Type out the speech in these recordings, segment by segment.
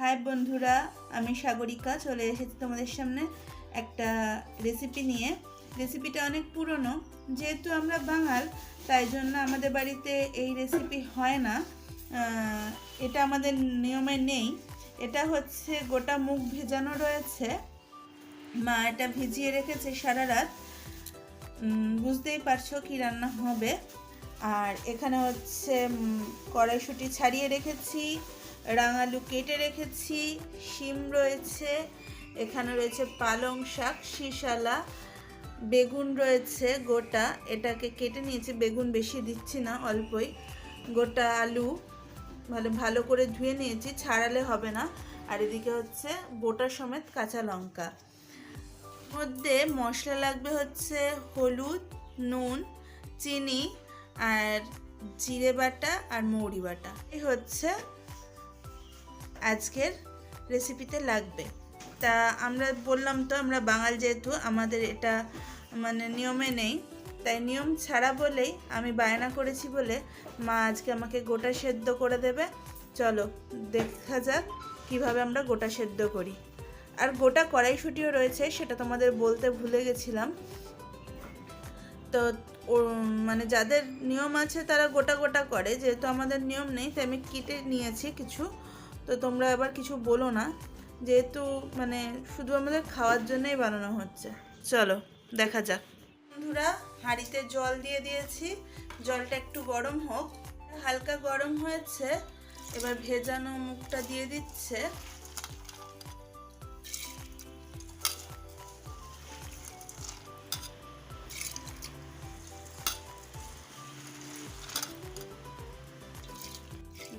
High বন্ধুরা, আমি সাগরিকা চলে এসেছি তোমাদের সামনে একটা রেসিপি নিয়ে। রেসিপিটা অনেক পুরনো, যেহেতু আমরা বাঙাল তাই জন্য আমাদের বাড়িতে এই রেসিপি হয় না। এটা আমাদের নিয়মে নেই। এটা হচ্ছে গোটা মুগ ভেজানো রয়েছে, মা এটা ভিজিয়ে রেখেছে সারা রাত। বুঝতেই পারছো কি রান্না হবে। আর এখানে হচ্ছে কড়াইশুঁটি ছাড়িয়ে রেখেছি, রাঙালু কেটে রেখেছি, শিম রয়েছে, এখানে রয়েছে পালং শাক শিশালা, বেগুন রয়েছে গোটা, এটাকে কেটে নিয়েছি, বেগুন বেশি দিচ্ছি না, অল্পই। গোটা আলু ভালো ভালো করে ধুয়ে নিয়েছি, ছাড়ালে হবে না। আর এদিকে হচ্ছে বোটা সমেত কাঁচা লঙ্কা। মধ্যে মশলা লাগবে হচ্ছে হলুদ, নুন, চিনি আর জিরে বাটা আর মৌরি বাটা। এই হচ্ছে আজকের রেসিপিতে লাগবে। তা আমরা বললাম তো, আমরা বাঙাল যেহেতু আমাদের এটা মানে নিয়মে নেই, তাই নিয়ম ছাড়া বলেই আমি বায়না করেছি বলে মা আজকে আমাকে গোটা সেদ্ধ করে দেবে। চলো দেখা যাক কিভাবে আমরা গোটা সেদ্ধ করি। আর গোটা কড়াইশুঁটিও রয়েছে, সেটা তোমাদের বলতে ভুলে গেছিলাম। তো মানে যাদের নিয়ম আছে তারা গোটা গোটা করে, যেহেতু আমাদের নিয়ম নেই তাই আমি কেটে নিয়েছি কিছু। তো তোমরা আবার কিছু বলো না, যেহেতু মানে শুধু আমাদের খাওয়ার জন্যই বানানো হচ্ছে। চলো দেখা যাক। বন্ধুরা, হাঁড়িতে জল দিয়ে দিয়েছি, জলটা একটু গরম হোক। হালকা গরম হয়েছে, এবার ভেজানো মুগটা দিয়ে দিচ্ছে।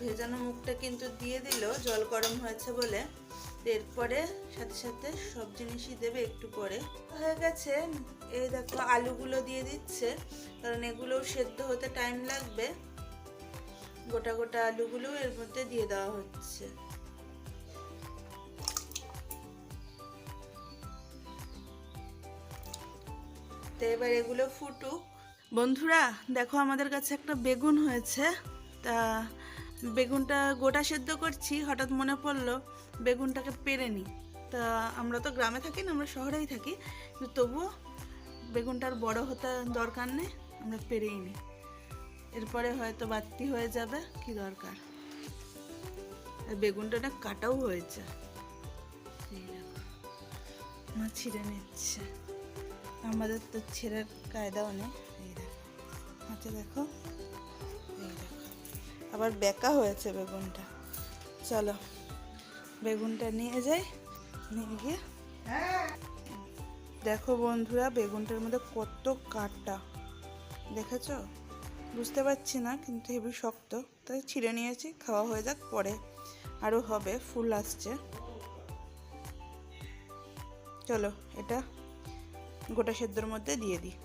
ভেজানো মুগটা কিন্তু দিয়ে দিল জল গরম হয়েছে বলে। এরপরে সাথে সাথে সব জিনিসই দেবে একটু পরে। হয়ে গেছে, এই দেখো আলুগুলো দিয়ে দিচ্ছে, কারণ এগুলোও সেদ্ধ হতে টাইম লাগবে। গোটা গোটা আলুগুলো এর মধ্যে দিয়ে দেওয়া হচ্ছে। তো এবার এগুলো ফুটুক। বন্ধুরা দেখো, আমাদের কাছে একটা বেগুন হয়েছে। তা বেগুনটা গোটা সেদ্ধ করছি, হঠাৎ মনে পড়লো বেগুনটাকে পেরে নিই। তা আমরা তো গ্রামে থাকি না, আমরা শহরেই থাকি, কিন্তু তবুও বেগুনটার বড় হতে দরকার নেই, আমরা পেরেই নিই। এরপরে হয়তো বাড়তি হয়ে যাবে, কি দরকার। আর বেগুনটা অনেক কাটাও হয়েছে, মা ছিঁড়ে নিচ্ছে। আমাদের তো ছেঁড়ার কায়দাও নেই। এই দেখো হাতে, দেখো এই দেখো, আবার বেঁকা হয়েছে বেগুনটা। চলো বেগুনটা নিয়ে যাই, নিয়ে গিয়ে দেখো বন্ধুরা, বেগুনটার মধ্যে কত কাটা দেখেছো? বুঝতে পারছি না, কিন্তু হেবি শক্ত, তাই ছিঁড়ে নিয়েছি। খাওয়া হয়ে যাক, পরে আরও হবে, ফুল আসছে। চলো এটা গোটা সেদ্ধর মধ্যে দিয়ে দিই।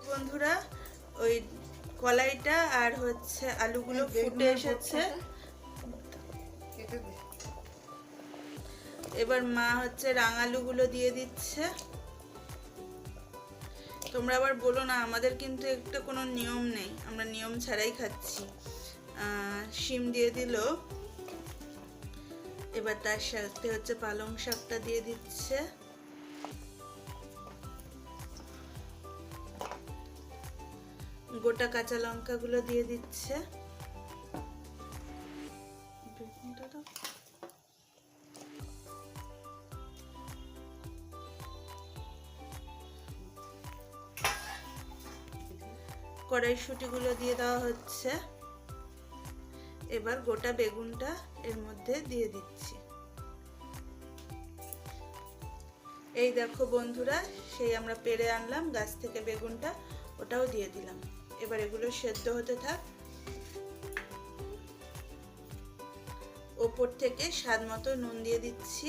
বন্ধুরা, ওই কলাইটা আর হচ্ছে আলুগুলো ফুটে এসেছে। এবার মা হচ্ছে রাঙালুগুলো দিয়ে দিচ্ছে। তোমরা আবার বলো না, আমাদের কিন্তু একটা কোনো নিয়ম নেই, আমরা নিয়ম ছাড়াই খাচ্ছি। শিম দিয়ে দিল। এবার তার সাথে হচ্ছে পালং শাকটা দিয়ে দিচ্ছে। গোটা কাঁচা লঙ্কাগুলো দিয়ে দিচ্ছে। কড়াইশুঁটিগুলো দিয়ে দেওয়া হচ্ছে। এবার গোটা বেগুনটা এর মধ্যে দিয়ে দিচ্ছি। এই দেখো বন্ধুরা, সেই আমরা পেড়ে আনলাম গাছ থেকে বেগুনটা, ওটাও দিয়ে দিলাম। এবার এগুলো সেদ্ধ হতে থাক। ওপর থেকে স্বাদ মতো নুন দিয়ে দিচ্ছি।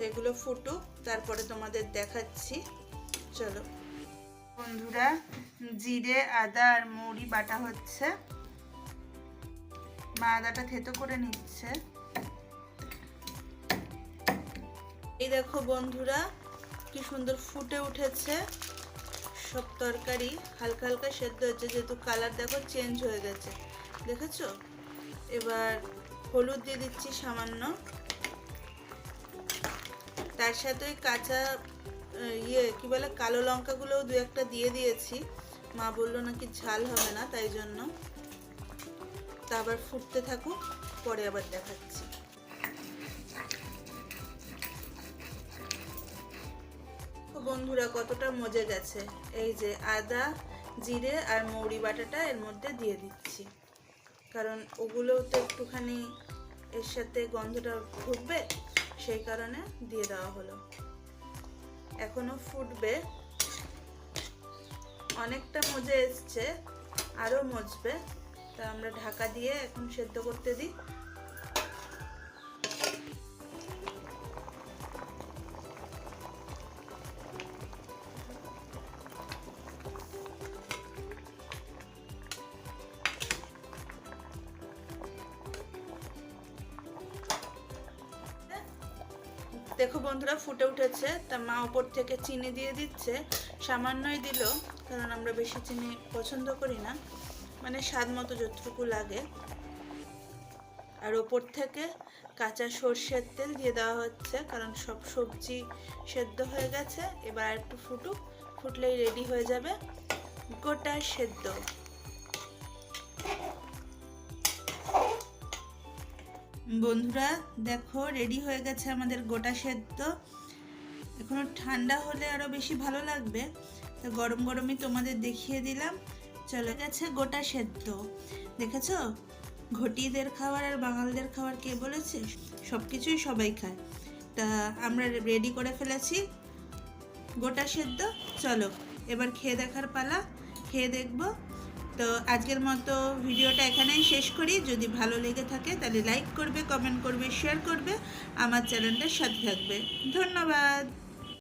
এগুলো ফুটুক, তারপরে তোমাদের দেখাচ্ছি। চলো বন্ধুরা, জিরে আদা আর মৌরি বাটা হচ্ছে, মা আদাটা থেতো করে নিচ্ছে। এই দেখো বন্ধুরা, কি সুন্দর ফুটে উঠেছে। সব তরকারি হালকা হালকা সেদ্ধ হচ্ছে, যেহেতু কালার দেখো চেঞ্জ হয়ে গেছে, দেখেছো? এবার হলুদ দিয়ে দিচ্ছি সামান্য, তার সাথে ওই কাঁচা কি বলে কালো লঙ্কাগুলোও দু একটা দিয়ে দিয়েছি। মা বললো নাকি ঝাল হবে না, তাই জন্য। তা আবার ফুটতে থাকুক, পরে আবার দেখাচ্ছি। বন্ধুরা কতটা মজে গেছে। এই যে আদা, জিরে আর মৌরি বাটাটা এর মধ্যে দিয়ে দিচ্ছি, কারণ ওগুলোও তো একটুখানি এর সাথে গন্ধটা ঢুকবে, সেই কারণে দিয়ে দেওয়া হলো। এখনো ফুটবে, অনেকটা মজে এসছে, আরও মজবে। তা আমরা ঢাকা দিয়ে এখন সেদ্ধ করতে দিই। দেখো বন্ধুরা ফুটে উঠেছে। তা মা ওপর থেকে চিনি দিয়ে দিচ্ছে, সামান্যই দিল, কারণ আমরা বেশি চিনি পছন্দ করি না, মানে স্বাদ মতো যতটুকু লাগে। আর ওপর থেকে কাঁচা সর্ষের তেল দিয়ে দেওয়া হচ্ছে, কারণ সব সবজি সেদ্ধ হয়ে গেছে। এবার একটু ফুটুক, ফুটলেই রেডি হয়ে যাবে গোটা সেদ্ধ। বন্ধুরা দেখো রেডি হয়ে গেছে আমাদের গোটা সেদ্ধ। এখনো ঠান্ডা হলে আরো বেশি ভালো লাগবে, তো গরম গরমই তোমাদের দেখিয়ে দিলাম। চলে গেছে গোটা সেদ্ধ, দেখেছো? ঘটিদের খাবার আর বাঙালদের খাবার কে বলেছে? সব কিছুই সবাই খায়। তা আমরা রেডি করে ফেলেছি গোটা সেদ্ধ। চলো এবার খেয়ে দেখার পালা, খেয়ে দেখবো। তো আজকের মতো ভিডিওটা এখানেই শেষ করি। যদি ভালো লেগে থাকে তাহলে লাইক করবে, কমেন্ট করবে, শেয়ার করবে, আমার চ্যানেলটার সাথে থাকবে। ধন্যবাদ।